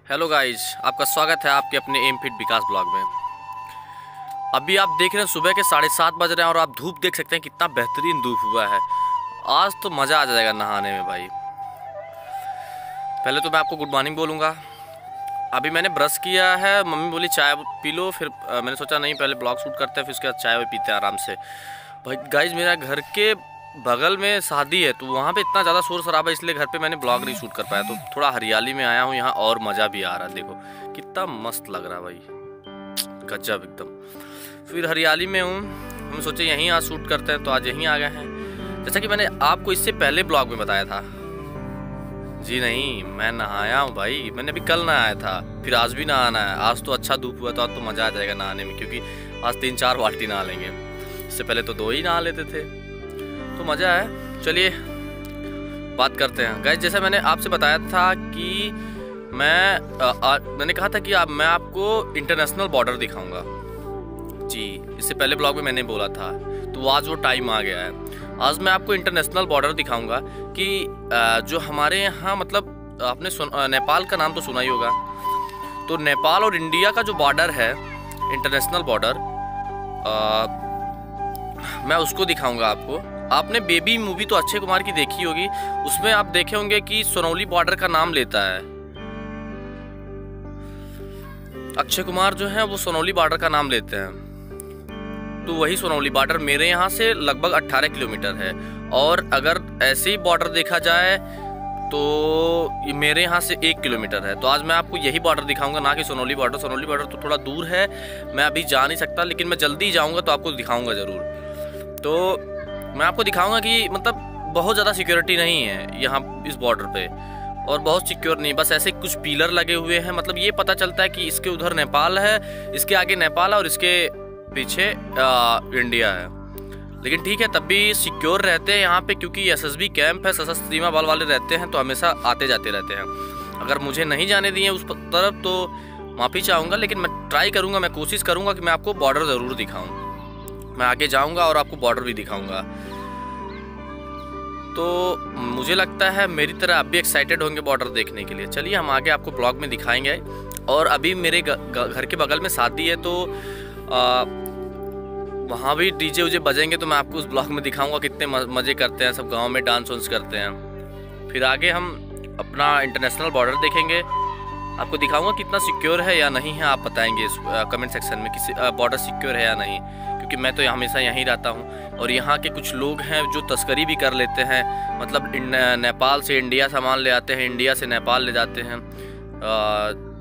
Hello guys, आपका स्वागत है आपके अपने एम फिट विकास ब्लॉग में। अभी आप देख रहे हैं सुबह के 7:30 बज रहे हैं और आप धूप देख सकते हैं कितना बेहतरीन धूप हुआ है। आज तो मज़ा आ जाएगा नहाने में भाई। पहले तो मैं आपको गुड मॉर्निंग बोलूँगा। अभी मैंने ब्रश किया है, मम्मी बोली चाय पी लो, फिर मैंने सोचा नहीं पहले ब्लॉग शूट करते हैं, फिर उसके बाद चाय भी पीते हैं आराम से। भाई गाइज, मेरा घर के बगल में शादी है तो वहाँ पे इतना ज़्यादा शोर शराबा, इसलिए घर पे मैंने ब्लॉग नहीं शूट कर पाया। तो थोड़ा हरियाली में आया हूँ यहाँ और मज़ा भी आ रहा है। देखो कितना मस्त लग रहा है भाई, गजब एकदम। फिर हरियाली में हूँ, हम सोचे यहीं आज शूट करते हैं तो आज यहीं आ गए हैं। जैसा कि मैंने आपको इससे पहले ब्लॉग में बताया था। जी नहीं, मैं नहाया हूँ भाई, मैंने अभी कल नहाया था, फिर आज भी नहाना है। आज तो अच्छा धूप हुआ तो आज तो मज़ा आ जाएगा नहाने में, क्योंकि आज 3-4 बाल्टी नहा लेंगे। इससे पहले तो 2 ही नहा लेते थे, तो मज़ा है। चलिए बात करते हैं गाइस। जैसा मैंने आपसे बताया था कि मैंने कहा था कि मैं आपको इंटरनेशनल बॉर्डर दिखाऊंगा। जी, इससे पहले ब्लॉग में मैंने बोला था, तो आज वो टाइम आ गया है। आज मैं आपको इंटरनेशनल बॉर्डर दिखाऊंगा कि जो हमारे यहाँ, मतलब आपने नेपाल का नाम तो सुना ही होगा। तो नेपाल और इंडिया का जो बॉर्डर है, इंटरनेशनल बॉर्डर, मैं उसको दिखाऊंगा आपको। आपने बेबी मूवी तो अक्षय कुमार की देखी होगी, उसमें आप देखे होंगे कि सोनौली बॉर्डर का नाम लेता है। अक्षय कुमार जो है वो सोनौली बॉर्डर का नाम लेते हैं। तो वही सोनौली बॉर्डर मेरे यहाँ से लगभग 18 किलोमीटर है, और अगर ऐसे ही बॉर्डर देखा जाए तो मेरे यहाँ से 1 किलोमीटर है। तो आज मैं आपको यही बॉर्डर दिखाऊंगा, ना कि सोनौली बॉर्डर। सोनौली बॉर्डर तो थोड़ा दूर है, मैं अभी जा नहीं सकता, लेकिन मैं जल्दी जाऊँगा तो आपको दिखाऊँगा ज़रूर। तो मैं आपको दिखाऊंगा कि मतलब बहुत ज़्यादा सिक्योरिटी नहीं है यहाँ इस बॉर्डर पे, और बहुत सिक्योर नहीं, बस ऐसे कुछ पिलर लगे हुए हैं। मतलब ये पता चलता है कि इसके उधर नेपाल है, इसके आगे नेपाल है और इसके पीछे इंडिया है। लेकिन ठीक है, तब भी सिक्योर रहते हैं यहाँ पे, क्योंकि एसएसबी कैंप है, सशस्त्र सीमा बल वाले रहते हैं, तो हमेशा आते जाते रहते हैं। अगर मुझे नहीं जाने दिए उस तरफ तो माफ़ी चाहूँगा, लेकिन मैं ट्राई करूँगा, मैं कोशिश करूँगा कि मैं आपको बॉर्डर ज़रूर दिखाऊँ। मैं आगे जाऊंगा और आपको बॉर्डर भी दिखाऊंगा। तो मुझे लगता है मेरी तरह आप भी एक्साइटेड होंगे बॉर्डर देखने के लिए। चलिए हम आगे आपको ब्लॉग में दिखाएंगे। और अभी मेरे घर के बगल में शादी है, तो वहाँ भी डीजे उजे बजेंगे, तो मैं आपको उस ब्लॉग में दिखाऊंगा कितने मज़े करते हैं सब, गाँव में डांस वांस करते हैं। फिर आगे हम अपना इंटरनेशनल बॉर्डर देखेंगे, आपको दिखाऊंगा कितना सिक्योर है या नहीं है। आप बताएंगे कमेंट सेक्शन में कि बॉर्डर सिक्योर है या नहीं, क्योंकि मैं तो हमेशा यहीं रहता हूँ। और यहाँ के कुछ लोग हैं जो तस्करी भी कर लेते हैं, मतलब नेपाल से इंडिया सामान ले आते हैं, इंडिया से नेपाल ले जाते हैं।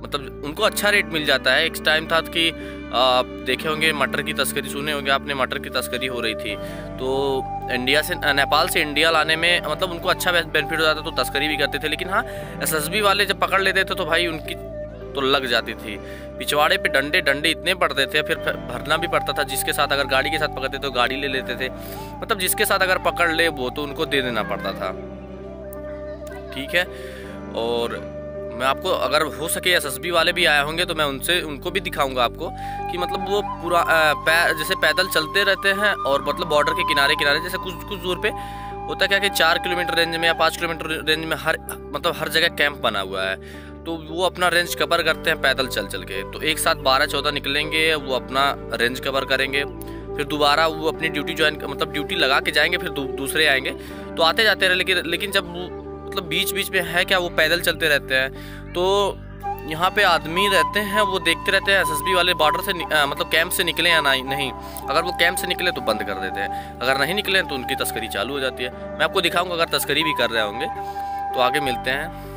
मतलब उनको अच्छा रेट मिल जाता है। एक टाइम था कि देखे होंगे मटर की तस्करी, सुने होंगे आपने, मटर की तस्करी हो रही थी, तो नेपाल से इंडिया लाने में मतलब उनको अच्छा बेनिफिट हो जाता, तो तस्करी भी करते थे। लेकिन हाँ, एसएसबी वाले जब पकड़ लेते थे तो भाई उनकी तो लग जाती थी। पिछवाड़े पे डंडे इतने पड़ते थे, फिर भरना भी पड़ता था। जिसके साथ अगर गाड़ी के साथ पकड़ते तो गाड़ी ले लेते थे, मतलब जिसके साथ अगर पकड़ ले वो तो उनको दे देना पड़ता था। ठीक है, और मैं आपको अगर हो सके एसएसबी वाले भी आए होंगे तो मैं उनको भी दिखाऊंगा आपको कि मतलब वो पूरा जैसे पैदल चलते रहते हैं, और मतलब बॉर्डर के किनारे जैसे कुछ दूर पे होता क्या कि 4 किलोमीटर रेंज में या 5 किलोमीटर रेंज में हर जगह कैंप बना हुआ है, तो वो अपना रेंज कवर करते हैं पैदल चल के। तो एक साथ 12-14 निकलेंगे, वो अपना रेंज कवर करेंगे, फिर दोबारा वो अपनी ड्यूटी मतलब ड्यूटी लगा के जाएंगे, फिर दूसरे आएंगे, तो आते जाते रहे। लेकिन जब मतलब बीच में है क्या, वो पैदल चलते रहते हैं। तो यहाँ पे आदमी रहते हैं, वो देखते रहते हैं एसएसबी वाले बॉर्डर से मतलब कैंप से निकले या नहीं। अगर वो कैंप से निकले तो बंद कर देते हैं, अगर नहीं निकले तो उनकी तस्करी चालू हो जाती है। मैं आपको दिखाऊंगा अगर तस्करी भी कर रहे होंगे। तो आगे मिलते हैं।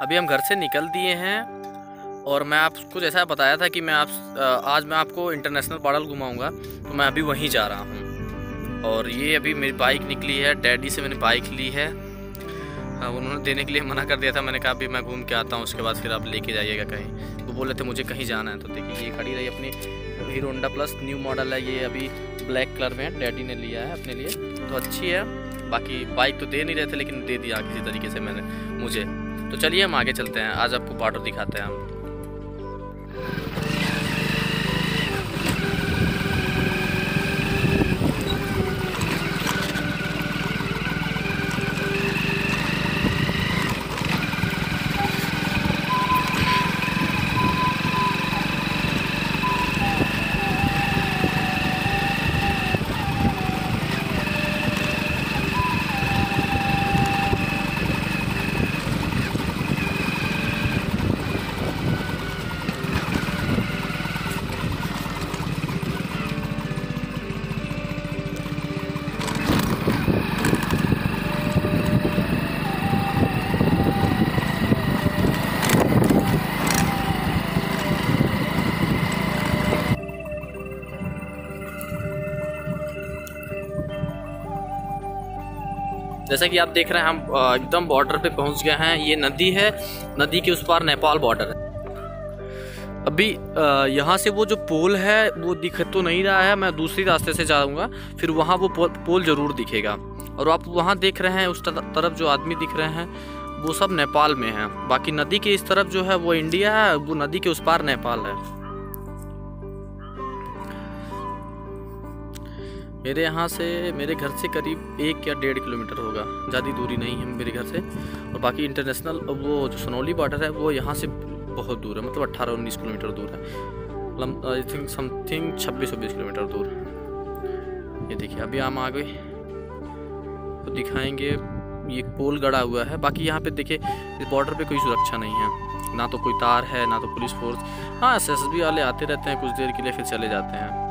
अभी हम घर से निकल दिए हैं और मैं आपको जैसा बताया था कि आज मैं आपको इंटरनेशनल बॉर्डर घुमाऊंगा, तो मैं अभी वहीं जा रहा हूँ। और ये अभी मेरी बाइक निकली है, डैडी से मैंने बाइक ली है। उन्होंने देने के लिए मना कर दिया था, मैंने कहा अभी मैं घूम के आता हूँ, उसके बाद फिर आप लेके जाइएगा कहीं। वो बोले थे मुझे कहीं जाना है। तो देखिए ये खड़ी रही अपनी hero Honda plus, new model है ये, अभी ब्लैक कलर में डैडी ने लिया है अपने लिए, तो अच्छी है। बाकी बाइक तो दे नहीं रहे थे, लेकिन दे दिया किसी तरीके से मैंने मुझे। तो चलिए हम आगे चलते हैं, आज आपको बॉर्डर दिखाते हैं हम। जैसा कि आप देख रहे हैं हम एकदम बॉर्डर पे पहुंच गए हैं। ये नदी है, नदी के उस पार नेपाल बॉर्डर है। अभी यहाँ से वो जो पोल है वो दिख तो नहीं रहा है, मैं दूसरी रास्ते से जाऊँगा, फिर वहाँ वो पोल ज़रूर दिखेगा। और आप वहाँ देख रहे हैं उस तरफ जो आदमी दिख रहे हैं वो सब नेपाल में हैं। बाकी नदी के इस तरफ जो है वो इंडिया है, वो नदी के उस पार नेपाल है। मेरे यहाँ से, मेरे घर से करीब 1 या 1.5 किलोमीटर होगा, ज़्यादा दूरी नहीं है मेरे घर से। और बाकी इंटरनेशनल वो जो सनौली बॉर्डर है वो यहाँ से बहुत दूर है, मतलब 18-19 किलोमीटर दूर है, मतलब आई थिंक समथिंग 26-26 किलोमीटर दूर। ये देखिए अभी हम आ गए, तो दिखाएंगे। ये पोल गड़ा हुआ है। बाकी यहाँ पे देखिए इस बॉर्डर पे कोई सुरक्षा नहीं है, ना तो कोई तार है, ना तो पुलिस फोर्स। हाँ SSB वाले आते रहते हैं कुछ देर के लिए, फिर चले जाते हैं।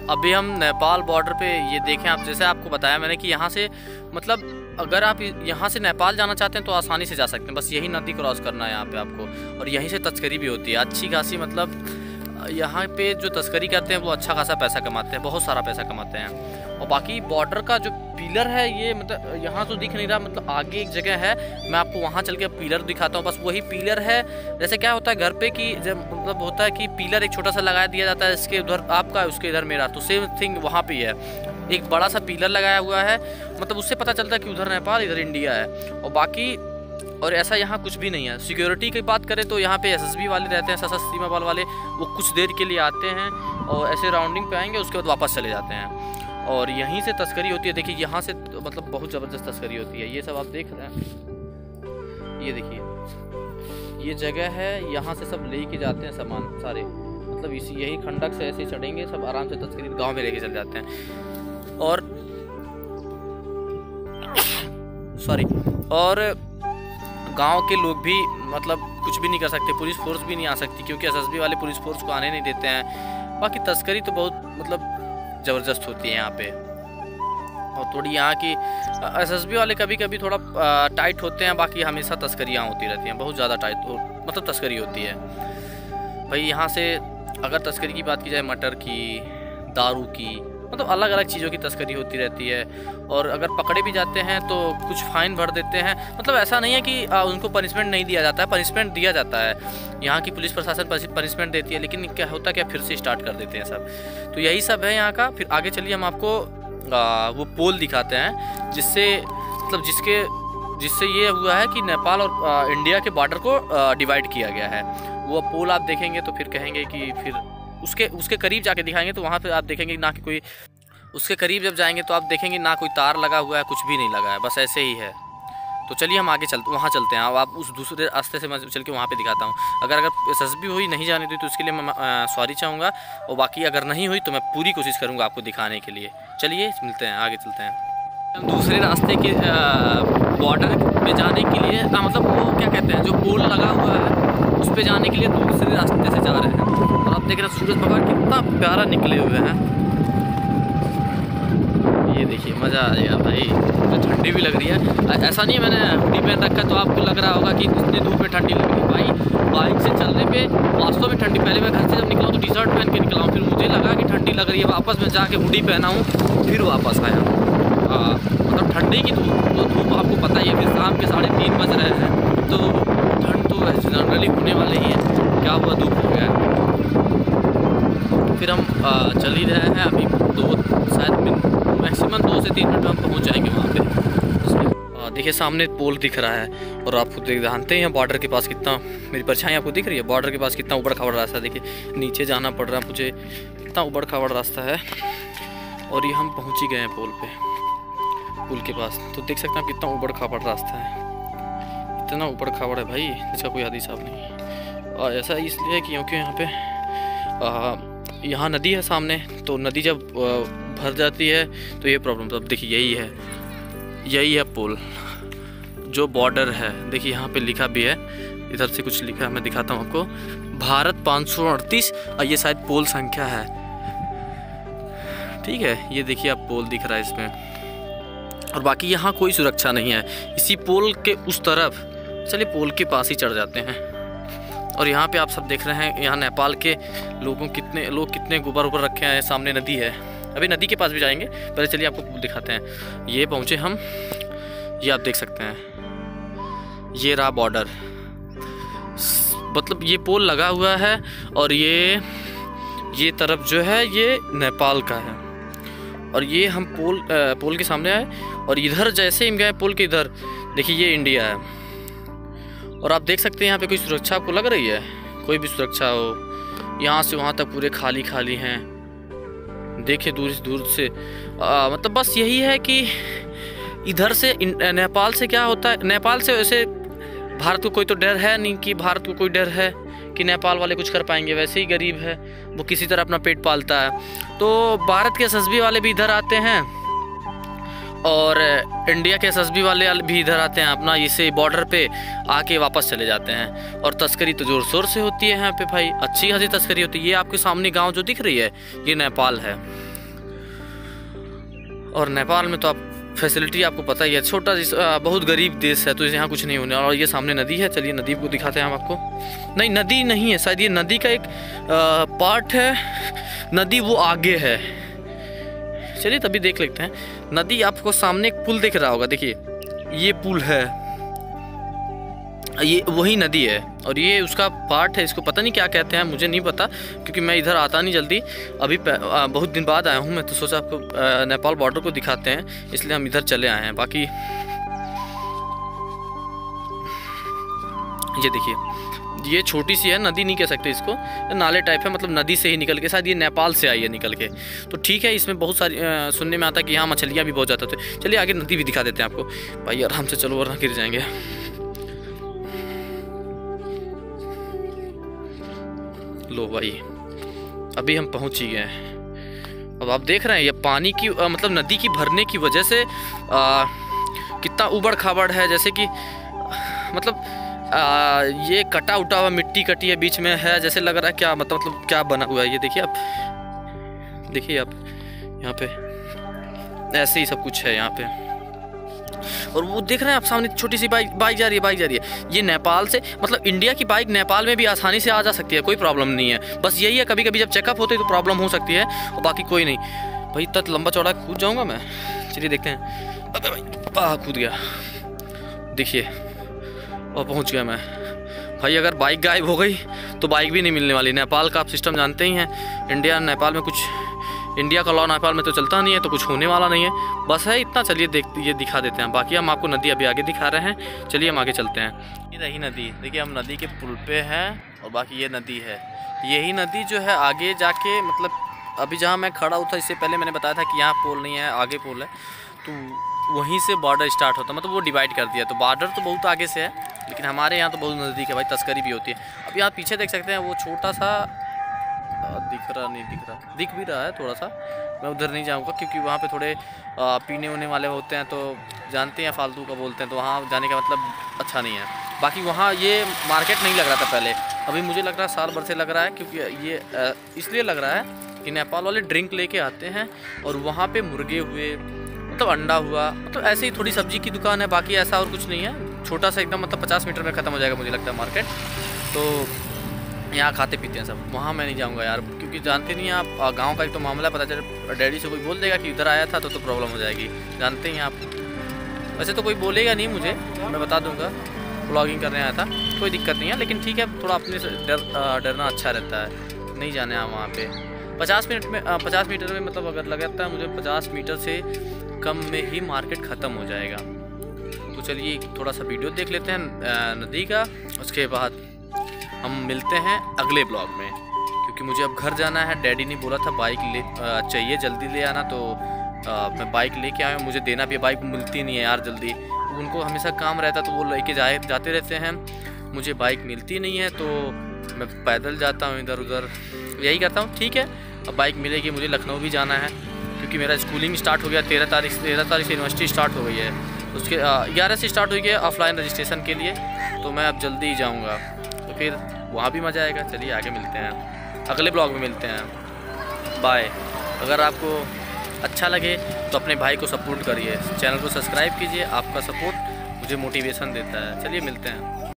अभी हम नेपाल बॉर्डर पे ये देखें आप, जैसे आपको बताया मैंने कि यहाँ से मतलब अगर आप यहाँ से नेपाल जाना चाहते हैं तो आसानी से जा सकते हैं, बस यही नदी क्रॉस करना है यहाँ पे आपको। और यहीं से तस्करी भी होती है अच्छी खासी, मतलब यहाँ पे जो तस्करी करते हैं वो अच्छा खासा पैसा कमाते हैं, बहुत सारा पैसा कमाते हैं। और बाकी बॉर्डर का जो पिलर है ये, मतलब यहाँ तो दिख नहीं रहा, मतलब आगे एक जगह है, मैं आपको वहाँ चल के पिलर दिखाता हूँ। बस वही पिलर है। जैसे क्या होता है घर पे कि जब मतलब होता है कि पिलर एक छोटा सा लगा दिया जाता है, इसके उधर आपका उसके इधर मेरा, तो सेम थिंग वहाँ पे है, एक बड़ा सा पिलर लगाया हुआ है, मतलब उससे पता चलता है कि उधर नेपाल इधर इंडिया है। और बाकी और ऐसा यहाँ कुछ भी नहीं है। सिक्योरिटी की बात करें तो यहाँ पे SSB वाले रहते हैं, सशस्त्र सीमा बल वाले, वो कुछ देर के लिए आते हैं और ऐसे राउंडिंग पे आएंगे, उसके बाद वापस चले जाते हैं। और यहीं से तस्करी होती है। देखिए यहाँ से तो मतलब बहुत ज़बरदस्त तस्करी होती है। ये सब आप देख रहे हैं, ये देखिए ये जगह है, यहाँ से सब ले के जाते हैं सामान सारे, मतलब इसी यही खंडक से ऐसे चढ़ेंगे सब, आराम से तस्करी गाँव में लेके चले जाते हैं। और गांव के लोग भी मतलब कुछ भी नहीं कर सकते, पुलिस फोर्स भी नहीं आ सकती, क्योंकि SSB वाले पुलिस फोर्स को आने नहीं देते हैं। बाकी तस्करी तो बहुत मतलब ज़बरदस्त होती है यहाँ पे। और थोड़ी यहाँ की SSB वाले कभी कभी थोड़ा टाइट होते हैं, बाकी हमेशा तस्करियाँ होती रहती हैं, बहुत ज़्यादा टाइट मतलब तस्करी होती है भाई। यहाँ से अगर तस्करी की बात की जाए, मटर की, दारू की, मतलब अलग अलग चीज़ों की तस्करी होती रहती है। और अगर पकड़े भी जाते हैं तो कुछ फाइन भर देते हैं, मतलब ऐसा नहीं है कि उनको पनिशमेंट नहीं दिया जाता है, पनिशमेंट दिया जाता है। यहाँ की पुलिस प्रशासन पनिशमेंट देती है, लेकिन क्या होता क्या फिर से स्टार्ट कर देते हैं सब। तो यही सब है यहाँ का। फिर आगे चलिए हम आपको वो पोल दिखाते हैं, जिससे मतलब जिससे ये हुआ है कि नेपाल और इंडिया के बॉर्डर को डिवाइड किया गया है। वो पोल आप देखेंगे तो फिर कहेंगे कि फिर उसके करीब जाके दिखाएंगे तो वहाँ पे आप देखेंगे ना कि कोई, उसके करीब जब जाएंगे तो आप देखेंगे ना कोई तार लगा हुआ है, कुछ भी नहीं लगा है, बस ऐसे ही है। तो चलिए हम आगे वहाँ चलते हैं। अब आप उस दूसरे रास्ते से मैं चल के वहाँ पे दिखाता हूँ। अगर SSB हुई नहीं जाने दी तो उसके लिए मैं सॉरी चाहूँगा, और बाकी अगर नहीं हुई तो मैं पूरी कोशिश करूँगा आपको दिखाने के लिए। चलिए मिलते हैं, आगे चलते हैं। दूसरे रास्ते के बॉर्डर पे जाने के लिए मतलब वो क्या कहते हैं, जो पोल लगा हुआ है उस पे जाने के लिए दूसरे रास्ते से जा रहे हैं। और आप देख रहे हैं सूरज भगवान कितना प्यारा निकले हुए हैं। ये देखिए मज़ा आ जाएगा भाई। तो ठंडी भी लग रही है, ऐसा नहीं है मैंने हुडी पहन रखा है तो आपको लग रहा होगा कि इतनी धूप में ठंडी लग रही है। भाई बाइक से चलने पे वास्तव में ठंडी, पहले मैं घर से जब निकला हूँ तो टी शर्ट पहन के निकला हूँ, फिर मुझे लगा कि ठंडी लग रही है, वापस मैं जाके हुडी पहना हूँ, फिर वापस आया। मतलब ठंडी की धूप आपको पता ही है। फिर शाम के 3:30 बज रहे हैं तो ठंड तो जनरली होने वाले ही है, क्या हुआ धूप हो गया। फिर हम चल ही रहे हैं, अभी शायद मैक्सिमम 2 से 3 मिनट में हम पहुँच जाएंगे वहाँ पे। देखिए सामने पोल दिख रहा है और आपको जानते हैं बॉर्डर के पास कितना, मेरी परछाई आपको दिख रही है, बॉर्डर के पास कितना ऊबड़ खाबड़ रास्ता है। देखिए नीचे जाना पड़ रहा है मुझे, कितना ऊबड़ खाबड़ रास्ता है। और ये हम पहुँच ही गए हैं पोल पे, पुल के पास। तो देख सकते हैं कितना ऊबड़ खाबड़ रास्ता है, इतना ऊबड़ खाबड़ है भाई, इसका कोई हद हिसाब नहीं। और ऐसा इसलिए है क्योंकि यहाँ पे यहाँ नदी है सामने, तो नदी जब भर जाती है तो ये प्रॉब्लम। तो अब देखिए यही है पुल जो बॉर्डर है। देखिए यहाँ पे लिखा भी है, इधर से कुछ लिखा है, मैं दिखाता हूँ आपको, भारत 538, और ये शायद पोल संख्या है। ठीक है, ये देखिए आप पोल दिख रहा है इसमें। और बाकी यहाँ कोई सुरक्षा नहीं है। इसी पोल के उस तरफ, चलिए पोल के पास ही चढ़ जाते हैं। और यहाँ पे आप सब देख रहे हैं, यहाँ नेपाल के कितने लोग गोबर उबर रखे हैं। सामने नदी है, अभी नदी के पास भी जाएंगे, पहले चलिए आपको दिखाते हैं। ये पहुँचे हम, ये आप देख सकते हैं, ये रहा बॉर्डर। मतलब ये पोल लगा हुआ है और ये तरफ जो है ये नेपाल का है। और ये हम पोल के सामने आए और इधर जैसे हम गए पोल के इधर, देखिए ये इंडिया है। और आप देख सकते हैं यहाँ पे कोई सुरक्षा आपको लग रही है, कोई भी सुरक्षा हो, यहाँ से वहाँ तक पूरे खाली खाली हैं। देखिए दूर से मतलब बस यही है कि इधर से नेपाल से क्या होता है, नेपाल से वैसे भारत को कोई तो डर है नहीं कि भारत को कोई डर है कि नेपाल वाले कुछ कर पाएंगे। वैसे ही गरीब है वो, किसी तरह अपना पेट पालता है। तो भारत के एसएसबी वाले भी इधर आते हैं और इंडिया के एसएसबी वाले भी इधर आते हैं, अपना इसे बॉर्डर पे आके वापस चले जाते हैं। और तस्करी तो जोर शोर से होती है यहाँ पे भाई, अच्छी खासी तस्करी होती है। ये आपके सामने गांव जो दिख रही है ये नेपाल है। और नेपाल में तो आप फैसिलिटी आपको पता ही है, छोटा बहुत गरीब देश है, तो यहाँ कुछ नहीं होने। और ये सामने नदी है, चलिए नदी को दिखाते हैं हम आपको। नहीं नदी नहीं है, शायद ये नदी का एक पार्ट है, नदी वो आगे है। चलिए तभी देख लेते हैं। नदी आपको सामने एक पुल दिख रहा होगा, देखिए ये पुल है, ये वही नदी है और ये उसका पार्ट है। इसको पता नहीं क्या कहते हैं, मुझे नहीं पता, क्योंकि मैं इधर आता नहीं जल्दी। अभी बहुत दिन बाद आया हूँ मैं, तो सोचा आपको नेपाल बॉर्डर को दिखाते हैं, इसलिए हम इधर चले आए हैं। बाकी ये देखिए, ये छोटी सी है, नदी नहीं कह सकते इसको, नाले टाइप है, मतलब नदी से ही निकल के, शायद ये नेपाल से आई है निकल के। तो ठीक है, इसमें बहुत सारी सुनने में आता है कि यहाँ मछलियाँ भी बहुत ज़्यादा होती है। चलिए आगे नदी भी दिखा देते हैं आपको। भाई आराम से चलो वरना गिर जाएंगे। लो भाई, अभी हम पहुंच ही गए हैं। अब आप देख रहे हैं ये पानी की मतलब नदी की भरने की वजह से कितना उबड़ खाबड़ है। जैसे कि मतलब ये कटा उटा हुआ मिट्टी कटी है बीच में है, जैसे लग रहा है क्या मतलब क्या बना हुआ है। ये देखिए आप, देखिए आप यहाँ पे ऐसे ही सब कुछ है यहाँ पे। और वो देख रहे हैं आप सामने छोटी सी बाइक जा रही है। ये नेपाल से, मतलब इंडिया की बाइक नेपाल में भी आसानी से आ जा सकती है, कोई प्रॉब्लम नहीं है। बस यही है कभी कभी जब चेकअप होते है तो प्रॉब्लम हो सकती है, और बाकी कोई नहीं। भाई इतना लंबा चौड़ा कूद जाऊँगा मैं, चलिए देखते हैं। अबे भाई कूद गया, देखिए और पहुँच गया मैं। भाई अगर बाइक गायब हो गई तो बाइक भी नहीं मिलने वाली। नेपाल का आप सिस्टम जानते ही हैं, इंडिया नेपाल में कुछ, इंडिया का लॉ नेपाल में तो चलता नहीं है, तो कुछ होने वाला नहीं है। बस है इतना। चलिए ये दिखा देते हैं, बाकी हम आपको नदी अभी आगे दिखा रहे हैं। चलिए हम आगे चलते हैं। ये रही नदी, देखिए हम नदी के पुल पे हैं और बाकी ये नदी है। यही नदी जो है आगे जाके, मतलब अभी जहाँ मैं खड़ा हुआ था इससे पहले मैंने बताया था कि यहाँ पोल नहीं है, आगे पोल है, तो वहीं से बॉर्डर स्टार्ट होता है, मतलब वो डिवाइड कर दिया। तो बॉर्डर तो बहुत आगे से है, लेकिन हमारे यहाँ तो बहुत नज़दीक है भाई, तस्करी भी होती है। अब यहाँ पीछे देख सकते हैं वो छोटा सा दिख रहा नहीं, दिख भी रहा है थोड़ा सा। मैं उधर नहीं जाऊँगा क्योंकि वहाँ पे थोड़े पीने उने वाले होते हैं, तो जानते हैं फालतू का बोलते हैं, तो वहाँ जाने का मतलब अच्छा नहीं है। बाकी वहाँ ये मार्केट नहीं लग रहा था पहले, अभी मुझे लग रहा है साल भर से लग रहा है, क्योंकि ये इसलिए लग रहा है कि नेपाल वाले ड्रिंक लेके आते हैं और वहाँ पे मुर्गे हुए, मतलब अंडा हुआ, मतलब ऐसे ही थोड़ी सब्जी की दुकान है, बाकी ऐसा और कुछ नहीं है। छोटा सा एकदम, मतलब 50 मीटर में ख़त्म हो जाएगा मुझे लगता है मार्केट। तो यहाँ खाते पीते हैं सब, वहाँ मैं नहीं जाऊँगा यार, क्योंकि जानते नहीं हैं आप, गांव का एक तो मामला पता चले डैडी से कोई बोल देगा कि इधर आया था तो प्रॉब्लम हो जाएगी, जानते हैं आप। वैसे तो कोई बोलेगा नहीं मुझे, मैं बता दूँगा व्लॉगिंग करने आया था, कोई दिक्कत नहीं है, लेकिन ठीक है थोड़ा अपने से डरना अच्छा रहता है, नहीं जाने आप वहाँ पे। 50 मीटर में मतलब अगर लगता है मुझे 50 मीटर से कम में ही मार्केट ख़त्म हो जाएगा। तो चलिए थोड़ा सा वीडियो देख लेते हैं नदी का, उसके बाद हम मिलते हैं अगले ब्लॉग में, क्योंकि मुझे अब घर जाना है। डैडी ने बोला था बाइक ले चाहिए, जल्दी ले आना, तो मैं बाइक लेके आया हूँ, मुझे देना भी, बाइक मिलती नहीं है यार जल्दी, उनको हमेशा काम रहता तो वो लेके जाते रहते हैं, मुझे बाइक मिलती नहीं है, तो मैं पैदल जाता हूँ इधर उधर, यही करता हूँ। ठीक है, अब बाइक मिलेगी, मुझे लखनऊ भी जाना है, क्योंकि मेरा स्कूलिंग स्टार्ट हो गया 13 तारीख से यूनिवर्सिटी स्टार्ट हो गई है, उसके 11 से स्टार्ट हो गया ऑफलाइन रजिस्ट्रेशन के लिए, तो मैं अब जल्दी ही जाऊँगा, तो फिर वहाँ भी मज़ा आएगा। चलिए आगे मिलते हैं, अगले ब्लॉग में मिलते हैं, बाय। अगर आपको अच्छा लगे तो अपने भाई को सपोर्ट करिए, चैनल को सब्सक्राइब कीजिए, आपका सपोर्ट मुझे मोटिवेशन देता है। चलिए मिलते हैं।